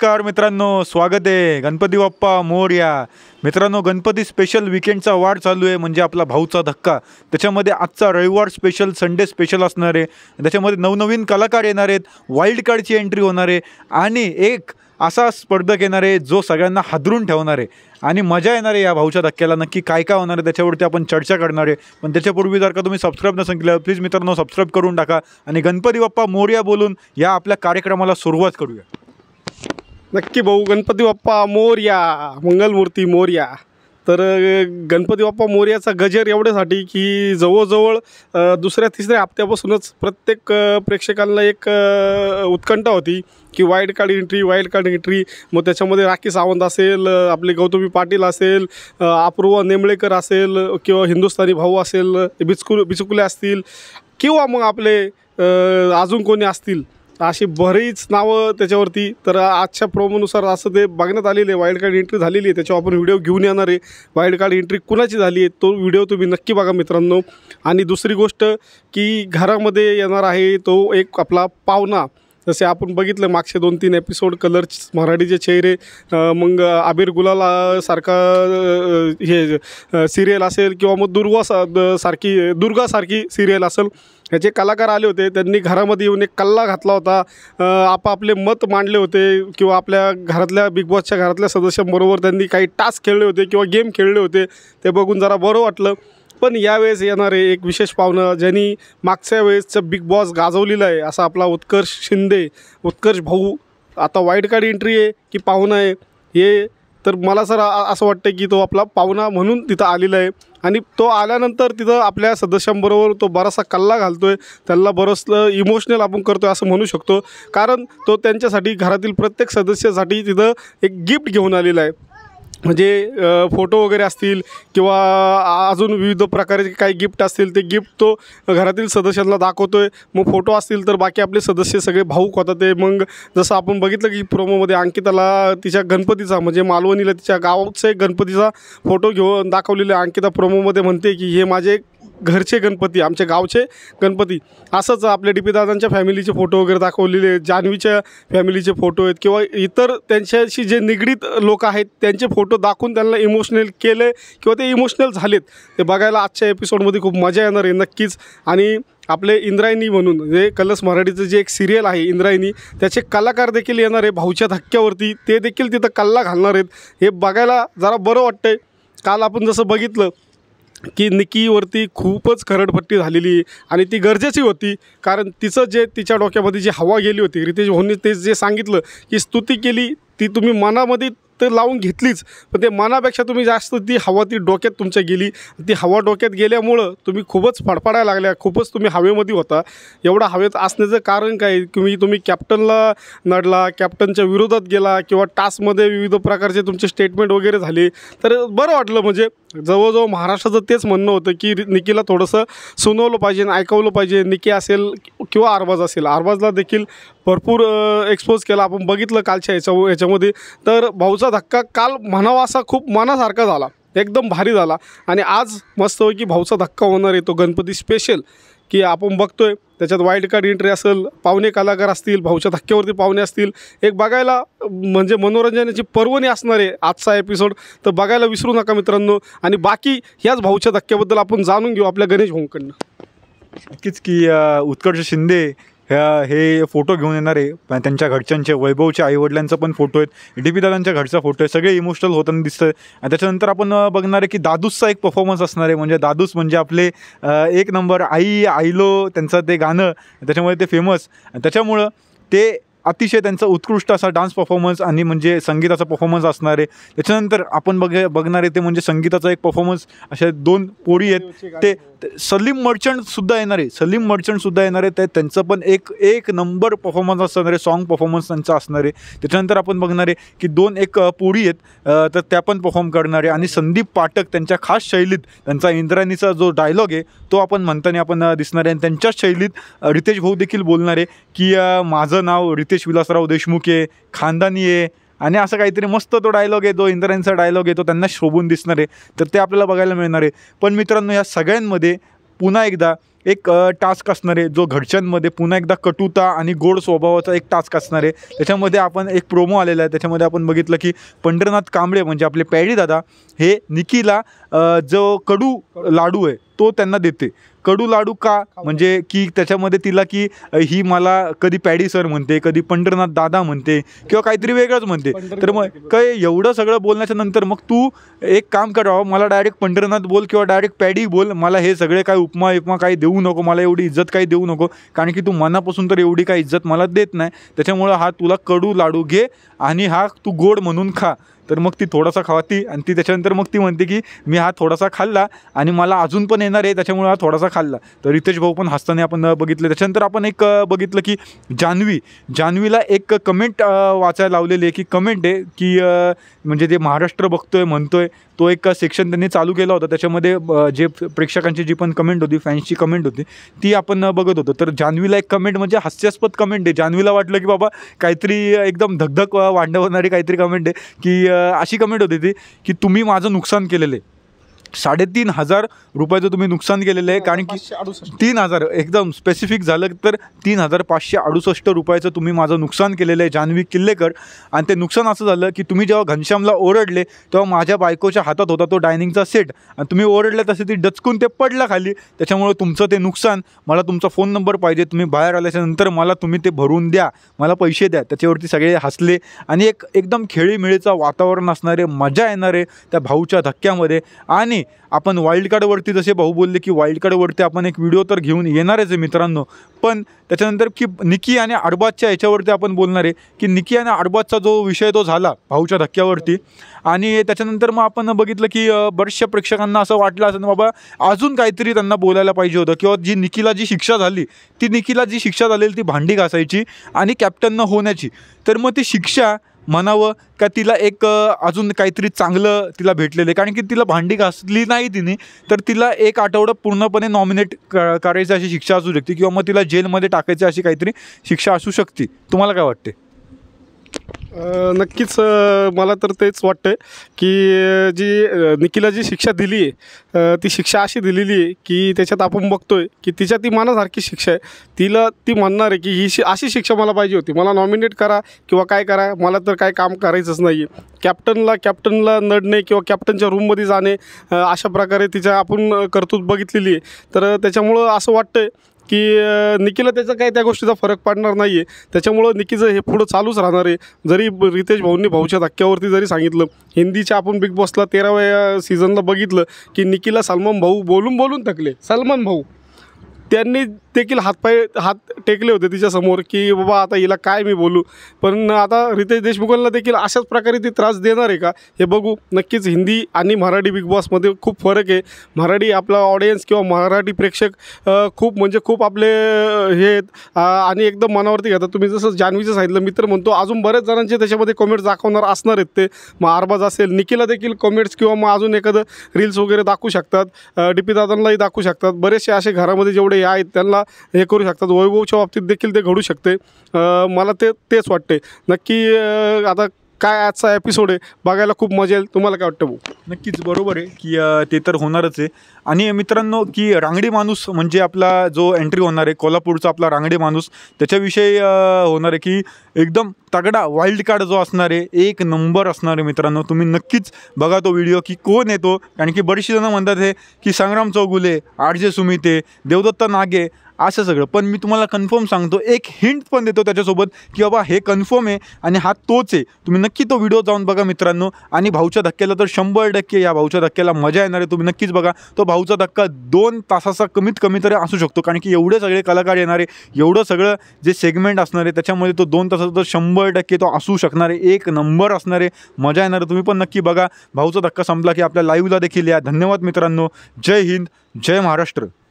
नमस्कार मित्रांनो, स्वागत आहे गणपती बाप्पा मोरया। मित्रांनो, गणपती स्पेशल वीकेंडचा वाढ चालू आहे, म्हणजे आपला भाऊचा धक्का। त्याच्यामध्ये आजचा रविवार स्पेशल, संडे स्पेशल असणार आहे। त्याच्यामध्ये नवनवीन कलाकार येणार आहेत, वाईल्ड कार्डची एंट्री होणार आहे आणि एक असा स्पर्धक येणार आहे जो सगळ्यांना हादरून ठेवणार आहे आणि मजा येणार आहे। या भाऊच्या धक्क्याला नक्की काय काय होणार आहे त्याच्यावरती आपण चर्चा करणार आहे। पण त्याच्यापूर्वी जर का तुम्ही सबस्क्राईब नसेल केलं, प्लीज मित्रांनो सबस्क्राईब करून टाका आणि गणपती बाप्पा मोरया बोलून या आपल्या कार्यक्रमाला सुरुवात करूया। नक्की भाऊ, गणपती बाप्पा मोरया, मंगलमूर्ती मोरया। तर गणपती बाप्पा मोरयाचा गजर एवढ्यासाठी की जवळजवळ दुसऱ्या तिसऱ्या हप्त्यापासूनच प्रत्येक प्रेक्षकांना एक उत्कंठा होती की वाईल्ड कार्ड एंट्री। मग त्याच्यामध्ये राखी सावंत असेल, आपले गौतमी पाटील असेल, अपूर्वा नेमळेकर असेल, किंवा हिंदुस्थानी भाऊ असेल, बिचकुले असतील, किंवा मग आपले अजून कोणी असतील, अशी बरीच नावं त्याच्यावरती। तर आजच्या प्रोमोनुसार असं ते बघण्यात आलेले वाईल्ड कार्ड एंट्री झालेली आहे, त्याच्यावर आपण व्हिडिओ घेऊन येणार आहे। वाईल्ड कार्ड एंट्री कुणाची झाली आहे तो व्हिडिओ तुम्ही नक्की बघा मित्रांनो। आणि दुसरी गोष्ट की घरामध्ये येणार आहे तो एक आपला पाहुणा। जसे आपण बघितलं मागचे 2-3 एपिसोड कलर्स मराठीचे चेहरे, मग आबिर गुलाला सारखा हे सिरियल असेल, किंवा मग दुर्गासारखी सिरियल असेल, ह्याचे कलाकार आले होते। त्यांनी घरामध्ये येऊन एक कल्ला घातला होता, आपापले मत मांडले होते, किंवा आपल्या घरातल्या बिग बॉसच्या घरातल्या सदस्यांबरोबर त्यांनी काही टास्क खेळले होते किंवा गेम खेळले होते। ते बघून जरा बरं वाटलं। पण यावेळेस येणारे एक विशेष पाहुणं ज्यांनी मागच्या वेळेसचं बिग बॉस गाजवलेलं आहे, असा आपला उत्कर्ष शिंदे, उत्कर्ष भाऊ। आता वाईल्ड कार्ड एंट्री आहे की पाहुणा आहे हे तर मला सर असं वाटतं की तो आपला पाहुणा म्हणून तिथं आलेला आहे। आणि तो आल्यानंतर तिथं आपल्या सदस्यांबरोबर तो बराचसा कल्ला घालतो आहे, त्यांना बरंचसं इमोशनल आपण करतो आहे असं म्हणू शकतो। कारण तो त्यांच्यासाठी घरातील प्रत्येक सदस्यासाठी तिथं एक गिफ्ट घेऊन आलेला आहे। म्हणजे फोटो वगैरे असतील किंवा अजून विविध प्रकारचे काही गिफ्ट असतील, ते गिफ्ट तो घरातील सदस्यांना दाखवतो आहे। मग फोटो असतील तर बाकी आपले सदस्य सगळे भावूक होतात ते। मग जसं आपण बघितलं की प्रोमोमध्ये अंकिताला तिच्या गणपतीचा, म्हणजे मालवणीला तिच्या गावचा एक गणपतीचा फोटो घेऊन दाखवलेला आहे। अंकिता प्रोमोमध्ये म्हणते की हे माझे घरचे गणपती, आमच्या गावचे गणपती। असंच आपल्या डीपी दादांच्या फॅमिलीचे फोटो वगैरे दाखवलेले आहेत, जान्हवीच्या फॅमिलीचे फोटो आहेत, किंवा इतर त्यांच्याशी जे निगडीत लोक आहेत त्यांचे फोटो दाखवून त्यांना इमोशनल केले किंवा ते इमोशनल झालेत। ते बघायला आजच्या एपिसोडमध्ये खूप मजा येणार आहे नक्कीच। आणि आपले इंद्रायणी म्हणून जे कलर्स मराठीचं जे एक सिरियल आहे इंद्रायणी, त्याचे कलाकार देखील येणार आहे भाऊच्या धक्क्यावरती। ते देखील तिथं कल्ला घालणार आहेत, हे बघायला जरा बरं वाटतंय। काल आपण जसं बघितलं की निकीवरती खूपच खरडपट्टी झालेली आणि ती गरजेची होती, कारण तिचं जे तिच्या डोक्यामध्ये जी हवा गेली होती, रितेश भाऊंनी ते जे सांगितलं की स्तुती केली ती तुम्ही मनामध्ये तर लावून घेतलीच, पण ते मनापेक्षा तुम्ही जास्त ती हवा ती डोक्यात तुमच्या गेली। ती हवा डोक्यात गेल्यामुळं तुम्ही खूपच फडफडायला लागल्या, खूपच तुम्ही हवेमध्ये होता। एवढा हवेत असण्याचं कारण काय, तुम्ही कॅप्टनला नडला, कॅप्टनच्या विरोधात गेला, किंवा टास्कमध्ये विविध प्रकारचे तुमचे स्टेटमेंट वगैरे झाले, तर बरं वाटलं। म्हणजे जवळजवळ महाराष्ट्राचं तेच म्हणणं होतं की निकीला थोडंसं सुनावलं पाहिजे, ऐकवलं पाहिजे। निकी असेल किंवा अरबाज असेल, अरबाजला देखील भरपूर एक्सपोज केला, आपण बघितलं कालच्या ह्याच्यामध्ये। तर भाऊचा धक्का काल म्हणावा असा खूप मनासारखा झाला, एकदम भारी झाला। आणि आज मस्त की भाऊचा धक्का होणार आहे तो गणपती स्पेशल, की आपण बघतोय त्याच्यात वाईल्ड कार्ड एंट्री असेल, पाहुणे कलाकार असतील, भाऊच्या धक्क्यावरती पाहुणे असतील, एक बघायला म्हणजे मनोरंजनाची पर्वणी असणार आहे आजचा एपिसोड। तर बघायला विसरू नका मित्रांनो। आणि बाकी ह्याच भाऊच्या धक्क्याबद्दल आपण जाणून घेऊ आपल्या गणेश भाऊंकडनं। नक्कीच की उत्कर्ष शिंदे हे फोटो घेऊन येणार आहे, त्यांच्या घरच्यांचे, वैभवच्या आईवडिलांचा पण फोटो आहेत, डीपी दादांच्या घरचा फोटो आहे, सगळे इमोशनल होताना दिसतं आहे। आणि त्याच्यानंतर आपण बघणार आहे की दादूसचा एक परफॉर्मन्स असणार आहे, म्हणजे दादूस म्हणजे आपले एक नंबर आईलो त्यांचं ते गाणं, त्याच्यामुळे ते फेमस, त्याच्यामुळं ते अतिशय त्यांचा उत्कृष्ट असा डान्स परफॉर्मन्स आणि म्हणजे संगीताचा परफॉर्मन्स असणार आहे। त्याच्यानंतर आपण बघणार आहे ते म्हणजे संगीताचा एक परफॉर्मन्स, अशा 2 पोरी आहेत, ते सलीम मर्चंटसुद्धा येणार आहे, सलीम येणार आहे, त्यांचं पण एक नंबर परफॉर्मन्स असणार आहे, सॉन्ग परफॉर्मन्स त्यांचा असणार आहे। त्याच्यानंतर आपण बघणार आहे की 2 पोरी आहेत तर त्या पण परफॉर्म करणार आहे। आणि संदीप पाठक त्यांच्या खास शैलीत त्यांचा इंद्रायणीचा जो डायलॉग आहे तो आपण म्हणताना आपण दिसणार आहे। आणि त्यांच्याच शैलीत रितेश भाऊ देखील बोलणार आहे की माझं नाव रितेश विलासराव देशमुख आहे, खानदानी आहे, आणि असं काहीतरी मस्त तो डायलॉग आहे, तो इंद्रायणीचा डायलॉग आहे, तो त्यांना शोभून दिसणार आहे। तर ते आपल्याला बघायला मिळणार आहे। पण मित्रांनो, या सगळ्यांमध्ये पुन्हा एकदा एक टास्क असणार आहे जो घरच्यांमध्ये पुन्हा एकदा कटुता आणि गोड स्वभावाचा एक टास्क असणार आहे. त्याच्यामध्ये आपण एक प्रोमो आलेला आहे, त्याच्यामध्ये आपण बघितलं की पंढरनाथ कांबळे म्हणजे आपले पॅडी दादा हे निकीला जो कडू लाडू आहे तो त्यांना देते. कडू लाडू का म्हणजे की त्याच्यामध्ये तिला की ही मला कधी पॅडी सर म्हणते, कधी पंढरनाथ दादा म्हणते किंवा काहीतरी वेगळंच म्हणते. तर मग काय एवढं सगळं बोलण्याच्या नंतर मग तू एक काम करावं, मला डायरेक्ट पंढरनाथ बोल किंवा डायरेक्ट पॅडी बोल, मला हे सगळे काय उपमा काही देऊ नको, मला एवढी इज्जत काही देऊ नको, कारण की तू मनापासून तर एवढी काही इज्जत मला देत नाही. त्याच्यामुळं हा तुला कडू लाडू घे आणि हा तू गोड म्हणून खा. तर मग ती थोडासा खाती आणि ती त्याच्यानंतर मग ती म्हणते की मी हा थोडासा खाल्ला आणि मला अजून पण येणार आहे, त्याच्यामुळे हा थोडासा खाल्ला. तर रितेश भाऊ पण हसताना आपण बघितलं. त्याच्यानंतर आपण एक बघितलं की जान्हवीला एक कमेंट वाचायला लावलेली आहे, की कमेंट आहे की म्हणजे ते महाराष्ट्र बघतोय म्हणतोय तो एक सेक्शन त्यांनी चालू केला होता. त्याच्यामध्ये जे प्रेक्षकांची जी पण कमेंट होती, फॅन्सची कमेंट होती ती आपण बघत होतो. तर जान्हवीला एक कमेंट म्हणजे हास्यास्पद कमेंट आहे. जान्हवीला वाटलं की बाबा काहीतरी एकदम धगधग वाढवणारी काहीतरी कमेंट आहे, की अशी कमेंट होती ती की तुम्ही माझं नुकसान केलेलं आहे, 3,500 रुपयाचं तुम्ही नुकसान केलेलं आहे. कारण की 3,000 एकदम स्पेसिफिक झालं तर 3,568 रुपयाचं तुम्ही माझं नुकसान केलेलं आहे जान्हवी किल्लेकर. आणि ते नुकसान असं झालं की तुम्ही जेव्हा घनश्यामला ओरडले तेव्हा माझ्या बायकोच्या हातात होता तो डायनिंगचा सेट आणि तुम्ही ओरडले तसे ती डचकून ते पडलं खाली. त्याच्यामुळे तुमचं ते नुकसान, मला तुमचा फोन नंबर पाहिजे, तुम्ही बाहेर आल्याच्या नंतर मला तुम्ही ते भरून द्या, मला पैसे द्या. त्याच्यावरती सगळे हसले आणि एकदम खेळीमेळीचं वातावरण असणारे, मजा येणारे त्या भाऊच्या धक्क्यामध्ये. आणि आपण वाईल्ड कार्डवरती जसे भाऊ बोलले की वाईल्ड कार्डवरती आपण एक व्हिडिओ तर घेऊन येणारच आहे मित्रांनो, पण त्याच्यानंतर की निकी आणि अरबाजच्या याच्यावरती आपण बोलणार आहे की निकी आणि अरबाजचा जो विषय तो झाला भाऊच्या धक्क्यावरती. आणि त्याच्यानंतर मग आपण बघितलं की बऱ्याचशा प्रेक्षकांना असं वाटलं असं बाबा अजून काहीतरी त्यांना बोलायला पाहिजे होतं, किंवा निकीला जी शिक्षा झालेली ती भांडी घासायची आणि कॅप्टन न होण्याची. तर मग ती शिक्षा म्हणावं का तिला एक अजून काहीतरी चांगलं तिला भेटलेलं आहे, कारण की तिला भांडी घासली नाही तिने तर तिला 1 आठवडा पूर्णपणे नॉमिनेट करायची अशी शिक्षा असू शकते, किंवा मग तिला जेलमध्ये टाकायची अशी काहीतरी शिक्षा असू शकते. तुम्हाला काय वाटते? नक्कीच मला तर तेच वाटतं की निकीला जी शिक्षा दिली आहे ती शिक्षा अशी दिलेली आहे की त्याच्यात आपण बघतोय की तिच्या ती मनासारखी शिक्षा आहे. ती म्हणणार आहे की ही अशी शिक्षा मला पाहिजे होती, मला नॉमिनेट करा किंवा काय करा, मला तर काय काम करायचंच नाही आहे. कॅप्टनला नडणे किंवा कॅप्टनच्या रूममध्ये जाणे अशा प्रकारे तिच्या आपण कर्तृत्व बघितलेली आहे. तर त्याच्यामुळं असं वाटतं की निकीला त्याचा काही त्या गोष्टीचा फरक पडणार नाही आहे. त्याच्यामुळं निकीचं हे पुढं चालूच राहणार आहे. जरी रितेश भाऊंनी भाऊच्या धक्क्यावरती जरी सांगितलं, हिंदीच्या आपण बिग बॉसला 13व्या सीझनला बघितलं की निकीला सलमान भाऊ बोलून थकले. सलमान भाऊ त्यांनी देखील हात टेकले होते तिच्यासमोर की बाबा आता हिला काय मी बोलू. पण आता रितेश देशमुखांना देखील अशाच प्रकारे ती त्रास देणार आहे का हे बघू. नक्कीच हिंदी आणि मराठी बिग बॉसमध्ये खूप फरक आहे. मराठी आपला ऑडियन्स किंवा मराठी प्रेक्षक खूप आपले हे आहेत आणि एकदम मनावरती घेतात. तुम्ही जसं जान्हवीचं सांगितलं, मी तर म्हणतो अजून बऱ्याच जणांचे त्याच्यामध्ये कमेंट्स दाखवणार असणार आहेत ते. मग अरबाज असेल, निकीला देखील कमेंट्स किंवा मग अजून एखादं रील्स वगैरे दाखवू शकतात, DP दादांनाही दाखवू शकतात. बरेचसे असे घरामध्ये जेवढे आहेत त्यांना हे करू शकतात. वैभवच्या बाबतीत देखील ते घडू शकते. मला तेच वाटते. नक्की आता काय आजचा एपिसोड आहे बघायला खूप मजा येईल. तुम्हाला काय वाटतं भाऊ? नक्कीच बरोबर आहे की ते तर होणारच आहे. आणि मित्रांनो की रांगडी माणूस म्हणजे आपला जो एंट्री होणार आहे कोल्हापूरचा आपला रांगडी माणूस, त्याच्याविषयी होणार आहे की एकदम तगडा वाईल्ड कार्ड जो असणार आहे, 1 नंबर असणार आहे मित्रांनो. तुम्ही नक्कीच बघा तो व्हिडिओ की कोण येतो, कारण की बरीचशी जणं म्हणतात हे की संग्राम चौगुले, RJ सुमिते, देवदत्त नागे असं सगळं. पण मी तुम्हाला कन्फर्म सांगतो, एक हिंट पण देतो त्याच्यासोबत की बाबा हे कन्फर्म आहे आणि हा तोच आहे. तुम्ही नक्की तो व्हिडिओ जाऊन बघा मित्रांनो. आणि भाऊच्या धक्क्याला तर 100% या भाऊच्या धक्क्याला मजा येणार आहे. तुम्ही नक्कीच बघा. तो भाऊचा धक्का 2 तासाचा कमीत कमी तरी असू शकतो, कारण की एवढे सगळे कलाकार येणार आहे, एवढं सगळं जे सेगमेंट असणार आहे त्याच्यामध्ये तो 2 तासाचा तर 100% तो असू शकणार आहे. 1 नंबर असणार आहे, मजा येणार आहे. तुम्ही पण नक्की बघा. भाऊचा धक्का संपला की आपल्या लाईव्हला देखील या. धन्यवाद मित्रांनो. जय हिंद, जय महाराष्ट्र.